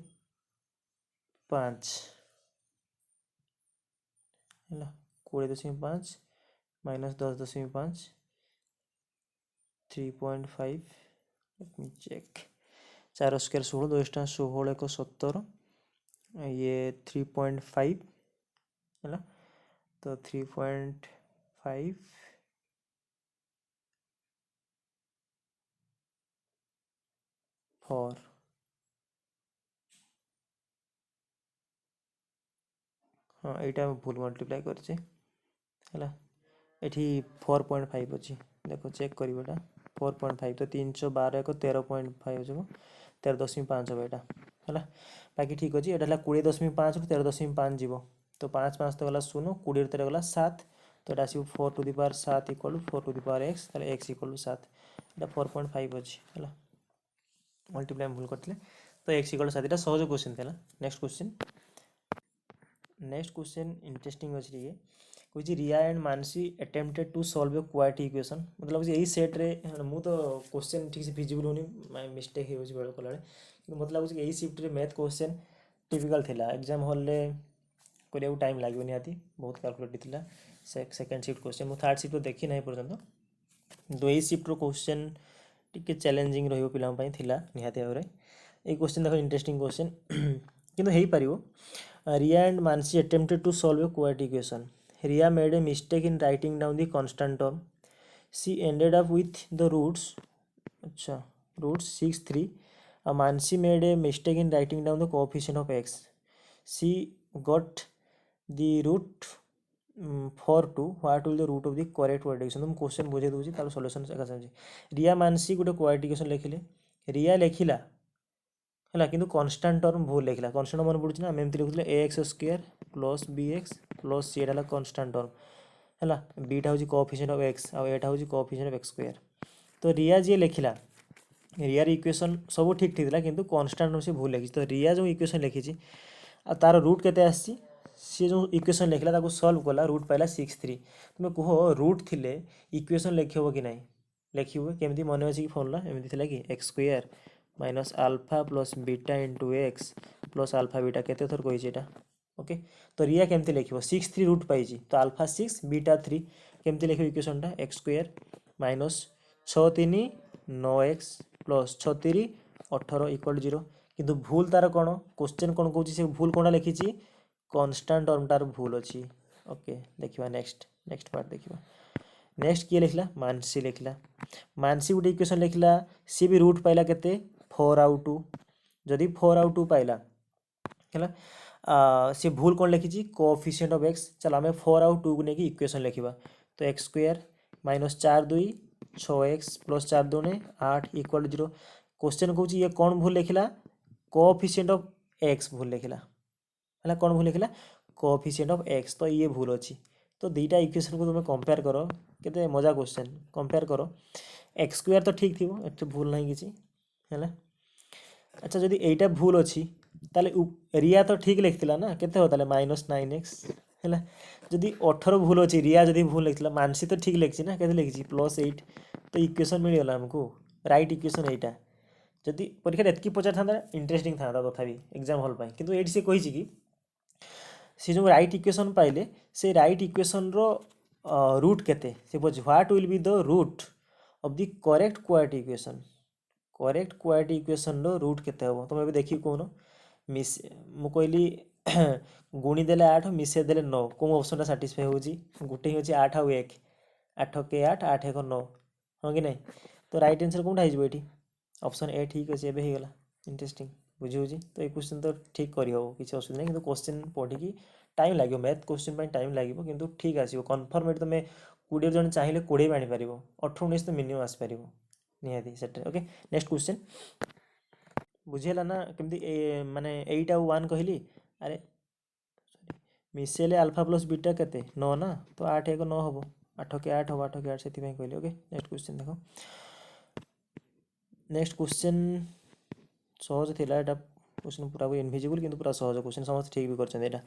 है 20.5 माइनस 10.5 3.5 चेक 4 स्क्वायर 16 2 16 1 17 ये 3.5 है तो 3.5 4 हाँ यहाँ भूल मल्टीप्लाई करछे है ये 4.5 अच्छी देखो चेक करा 4.5 तो 312 एक 13.5 हो 13.5 हम यहाँ है बाकी ठीक अच्छे यहाँ 20.5 रु 13.5 जीव तो 5 5 तो गला 0 20 तेरे गला 7 तो यहाँ आसो 4 to the power 7 equal 4 to the power X X equal 7 यहाँ 4.5 अच्छे है मल्टीप्लाई भूल करते तो एक्स इक्वल 7 यहाँ सहज क्वेश्चन था। नेक्स्ट क्वेश्चन इंटरेस्टिंग अच्छे ये कुछ Riya and Mansi attempted to solve a quadratic equation मतलब यही सेट रे मु तो क्वेश्चन ठीक से फिजिबल होनी मिस्टेक हो बेल कला मत लगुच यही शिफ्ट रे मैथ क्वेश्चन टिपिकल थिला एग्जाम हॉल रे करिया टाइम लागो निहाती बहुत कैलकुलेट थिला सेकंड शिफ्ट क्वेश्चन मु थर्ड शिफ्ट देखी नहीं पर्यंत दो यही शिफ्ट रो क्वेश्चन टिके चैलेंजिंग रहियो पिलाम पई थिला निहाती भाबरे ए क्वेश्चन देखो इंटरेस्टिंग क्वेश्चन किंतु हेई परियो Riya and Mansi attempted to solve a quadratic equation Riya made a mistake in writing down the constant term. She ended up with the roots 6 3. Mansi made a mistake in writing down the coefficient of x. She got the root 4 2. What will the root of the correct quadratic equation? तुम question बुझे दूसरी तार solution एका समझे रिया मानसी गोटे quadratic equation लिखिले रिया लिखिला है कि कन्स्टाट term भूल लिखला कन्स्टाट मन पड़े ना आम एमती लिखुले A x square plus B x plus C एटा कन्स्टाट टर्म है बीटा हूँ कोएफिशिएंट ऑफ एक्स आउ एटा हूँ कोएफिशिएंट ऑफ एक्स स्क्वायर तो रिया जी लिखला रियार इक्वेशन सब ठीक ठीक था किंतु कन्स्टाट से भूल लिखी तो रिया जो इक्वेशन लिखी तार रूट केते आसी सी जो इक्वेशन लिखला सल्व कला रूट पाइला 6 3 तुम कह रूट थिले इक्वेशन लिखिब कि ना लिखिबे केमती मन अच्छे कि फर्मुला एमती थी कि x square minus alpha plus beta into x plus alpha beta केते थर कही ओके तो रिया केमती लिख 6 3 रूट पाई तो अल्फा 6 बीटा 3 केमती लिख इक्वेशनटा x square minus 6 3 9 x plus 6 3 18 equal 0 किंतु भूल तार कौन क्वेश्चन कौन कौन से भूल कौन लिखी कन्स्टाट टर्म तार भूल अच्छी ओके देखा नेक्स्ट पार्ट देखा नेक्स्ट किए लिखला मानसी लिखला मानसी गोटे इक्वेशन लिखला सी भी रूट पाइला केते 4 आउट 2 जदि 4 आउट 2 पाइला है सी भूल कौन लिखी कोएफिशिएंट ऑफ एक्स चल आम 4 आउट 2 को लेकिन इक्वेशन लिखा तो x square minus 4 2 6 x plus 4 2 8 equal 0 question कौन ये कौन भूल लिखला कोएफिशिएंट ऑफ एक्स भूल लिखला है कौन भूल लिखला कोएफिशिएंट ऑफ एक्स तो ये भूल अच्छी तो दुईटा इक्वेशन को तुम कंपेयर कर केते मजा क्वेश्चन कंपेयर कर एक्स स्क्वायर तो ठीक थी एट भूल ना कि है अच्छा जदि एटा भूल अच्छी ताले रिया तो ठीक लिखला ना केते हो ताले माइनस 9 एक्स है जदि 18 भूल अच्छी रिया जदि भूल लिखला मानसी तो ठीक लिखी ना केते लिखी प्लस 8 तो इक्वेशन मिलगला हमको राइट इक्वेशन एटा जदि परीक्षा एतकी पचार था इंटरेस्टिंग था तथापि एग्जाम हॉल पाई किंतु एटी से कही कि सी जो राइट इक्वेशन पाइले से राइट इक्वेशन रो रूट केते से what will be the root of the correct quadratic equation रो रूट केते हो तुम ए देखि कोन मिस मु कहली गुणी देले 8 मिसे देले 9 को ऑप्शनटा सैटिस्फाई होजी गोटे ही होची 8 आउ 1 8 के 8 8 1 9 हाँ कि नहीं तो राइट आंसर कोनटा हो ये ऑप्शन ए ठीक अच्छे एबे गला इंटरेस्टिंग बुझे तो ये क्वेश्चन तो ठीक करी हो किसी असुविधा नहीं क्वेश्चन पढ़ी टाइम लगे मैथ क्वेश्चन टाइम लगे किंतु ठीक आसो कन्फर्म तुम 20 जन चाहिए 20 आनी पार 18 19 तो मिनिमम आसपार निहाती सेट ओके नेक्स्ट क्वेश्चन बुझीगला ना केमती माने 8 ଆଉ 1 कहली अरे मिसेले अल्फा प्लस बीटा केते 9 ना तो 8 1 9 हम 8 के 8 हम 8 के 8 से कहली। ओके नेक्स्ट क्वेश्चन देखो नेक्स्ट क्वेश्चन सहज थिला एटा क्वेश्चन पूरा इनविजिबल किंतु पूरा सहज क्वेश्चन समस्त ठीक भी करछन एटा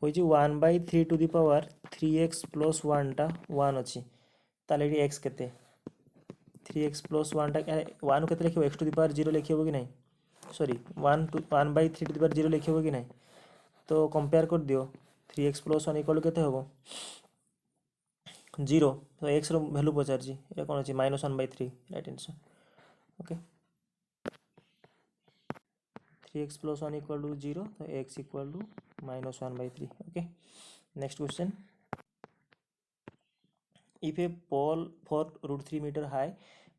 होइछि 1/3 to the power 3x plus 1 टा 1 अछि ताले एटी x केते 3x प्लस 1 टा 1 केते लिखिबो x टू द पावर 0 लिखिबो कि नहीं सॉरी 1/3 टू द पावर 0 लिखिबो कि नहीं तो कंपेयर कर दियो 3x प्लस 1 इक्वल केते हबो 0 तो x रो वैल्यू पचार जी एटा कोन अछि -1/3 right answer. Okay 3x plus 1 equal to 0 तो x equal to -1/3। Okay next question if a pole for √3 meter high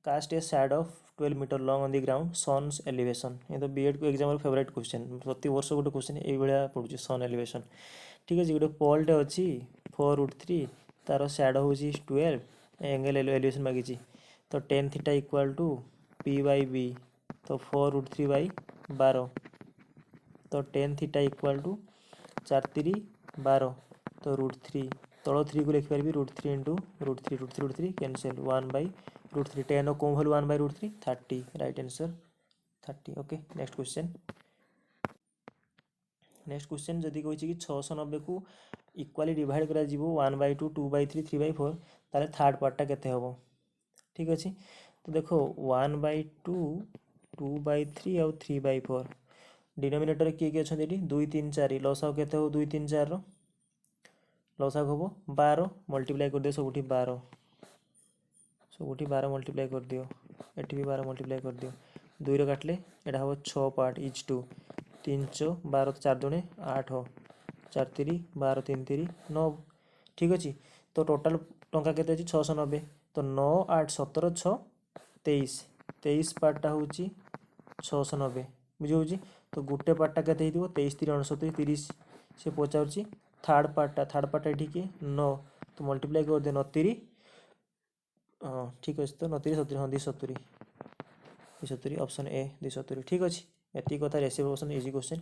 cast a shadow of 12 meter long on the ground sun's elevation ये तो BEd को exam favourite question प्रति वर्ष गोटे question ये भाया पड़ुଛି सन elevation ठीक है गोटे पोलटे अच्छी 4√3 तार सैडो हूँ 12 एंगल एलिवेशन मागिची तो tan theta equal to p/b तो 4√3/12 तो tan थीटा इक्वल टू 4×3 = 12 तो √3 तल 3 को लिखिपारि √3 इंटू √3 कैंसल 1/√3 tan कौन value 1/√3 30 right answer 30। Okay next question जदि कही कि 690 को इक्वाली डिवाइड करा 1/2 2/3 3/4 ताले थर्ड पार्टा केते हबो ठीक अच्छे तो देखो 1/2 2/3 और 3/4 डिनोमिनेटर किए किए अच्छा 2 3 4 लसाव केते हो 2 3 4 लसाग हम 12 मल्टीप्लाई कर दियो सबुठी 12 मल्टीप्लाई कर दियो एटी भी 12 मल्टीप्लाई कर दियो 2 रो काटले एटा हम 6 पार्ट इच 2 3 12 4 दुणे 8 4 3 12 3 3 9 ठीक अच्छे तो टोटाल टंका केते अछि 690 तो 9 8 17 6 23 पार्टा हूँ 690 बुझे तो गोटे पार्टा केते 23 3 69 30 से पचार थर्ड पार्टा ये किए 9 तो मल्टीप्लाई कर दे 9 हाँ ठीक अच्छे तो 9 70 हाँ 270 ऑप्शन ए 270 ठीक अच्छे ये कथा reciprocal option easy question.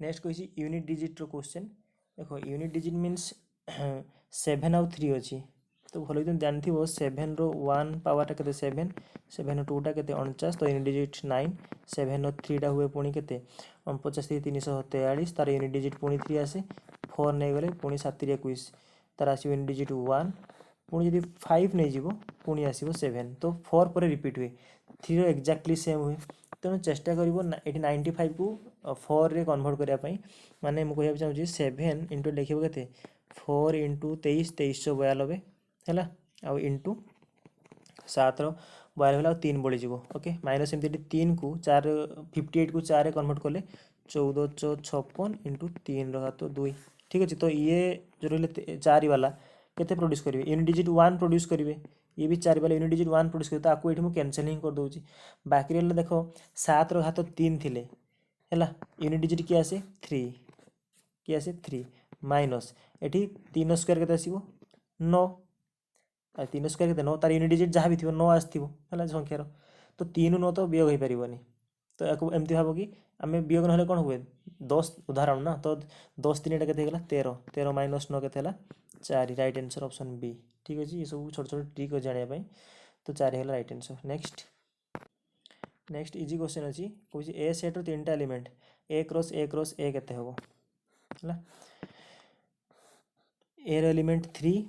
Next कही यूनिट डिजिट रो क्वेश्चन देखो यूनिट डिजिट मीन्स 7 आउ 3 अच्छी तो भल तुम जानथि 7 रो 1 पावर के 7 7 2 टा के 49 तो यूनिट डिजिट 9 7 रो 3 टा हुए पुणी के 50 343 तार यूनिट डिजिट पुणी 3 आसे 4 नहीं गले पुणी 7 21 तार आस यूनिट डिजिट 1 पुणी जब 5 नहीं जीवो पुणी आसो 7 तो 4 पर रिपीट हुए 3 रो एक्जाक्टली सेम हुए तेणु चेष्टा कर 95 को 4 रे कन्वर्ट करने माने मुझे कहना चाहिए 7 इंटू लिखे के 4 इंटू 23 2392 है आउ इंटू 7 रो 12 3 बढ़ीज ओके माइनस एमती 3 को 4 58 को 4 कन्वर्ट कले 1456 इंटू 3 घात 2 ठीक अच्छे तो ये जो रही 4 वाला केते प्रोड्यूस करेंगे यूनिट डिजिट 1 प्रोड्यूस करेंगे ये भी 4 वाला यूनिट डिजिट 1 प्रोड्यूस करेंगे तो आपको ये कैनसल ही कर दूसरी बाकी रहा देखो 7 रो घात 3 थिले है यूनिट डिजिट किए आसे 3 माइनस एटी 3 स्क्वायर के आसो 9 3 स्क्वायर के 9 तार यूनिट डिजिट जहाँ भी थी 9 आसो संख्यार तो 3 9 तो वियोग हो पारे तो या एमती भाव कि आम वियोग ना कौन हुए 10 उदाहरण ना तो 10 3 के 13 13 माइनस 9 के 4 राइट आंसर ऑप्शन बी ठीक अच्छे ये सब छोट छोट ट्रिक जानापी तो 4 है right answer. Next easy question अच्छी कौन ए सेट रो 3टा एलिमेंट ए क्रॉस ए केते हम है ए एलिमेंट 3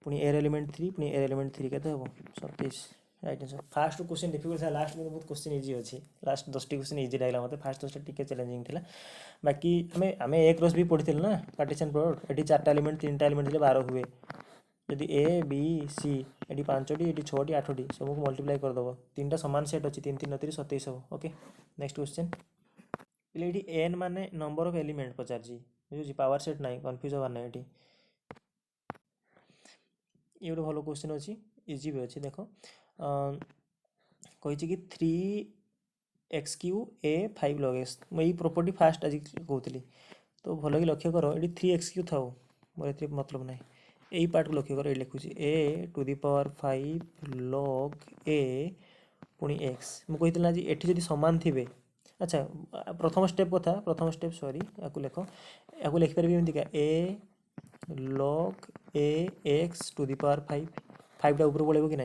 पुणी एर एलिमेंट 3 पुणी एर एलिमेंट 3 केते हम 27 right answer. Fast question difficult था लास्ट में बहुत क्वेश्चन इजी अच्छी लास्ट 10टी क्वेश्चन इजी लगे मतलब फास्ट 10टा टिके चैलेंजिंग था बाकी आम ए क्रॉस भी पढ़ी ना पार्टीशन प्रोडक्ट ये 4टा एलिमेंट 3टा एलिमेंट 12 हुए जदि ए बी सी ये 5टी ये 6टी 8टी सबको मल्टीप्लाई करदेव 3टा सामान सेट अच्छी 3 3 29 27 हम ओके नेक्स्ट क्वेश्चन ये एन माने नंबर ऑफ एलिमेंट पचार बुझे पावर सेट ना कन्फ्यूज हबार ना ये गोटे भल क्वेश्चन अच्छी इजी भी अच्छी देख कही कि 3x³ a 5 log x यही प्रॉपर्टी फास्ट आज कहती तो भल कि लक्ष्य कर ये 3x³ था मोर मतलब ना यही पार्ट को लक्ष्य कर ये लिखुची ए टू दी पावर 5 log ए पुणी एक्स मुझे कहती ना जी एटी जब सामान थे अच्छा प्रथम स्टेप कथा प्रथम स्टेप सॉरी या लिख या लिखिपार एमती A log A X to the power 5 ऊपर पड़े कि ना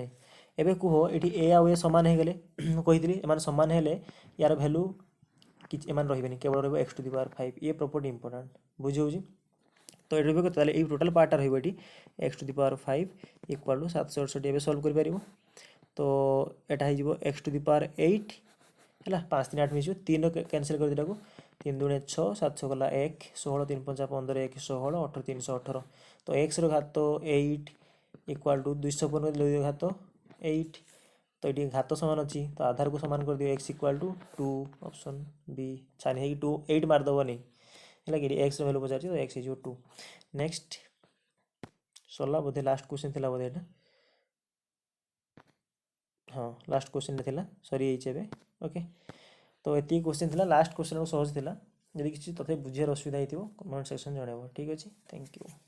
एवं कह ये ए आउ ए सामान हो गले कही एम सामान हेले यार भैल्यू कि एम रही केवल रही एक्स टू दी पावर 5 ये प्रॉपर्टी इंपोर्टेंट बुझे तो ये रही टोटाल पार्टा रही X to the power 5 equal to 768 एवं सल्व कर तो यहाँ हो एक्स टू दी पावर 8 है 5 3 8 मिस 3 कैनसल कर दिया 3 दूने 6 7 6 गला 1 16 3 5 15 1 16 18 318 तो एक्स घात 8 इक्वाल टू 215 घात 8 तो ये घात सामान अच्छी तो आधार को सामान कर दियो X equal to 2 option B छानी 2 8 मारदेवनी है कि एक्स वैल्यू पचार तो एक्स हो 2 नेक्स्ट सरला बोधे लास्ट क्वेश्चन थी बोधे यहाँ हाँ लास्ट क्वेश्चन थी सरी जाइए ओके तो ये क्वेश्चन थी लास्ट क्वेश्चन सहज थी जदि किसी तथे बुझार असुविधा हो कमेंट सेक्शन जनइब ठीक अच्छे थैंक यू।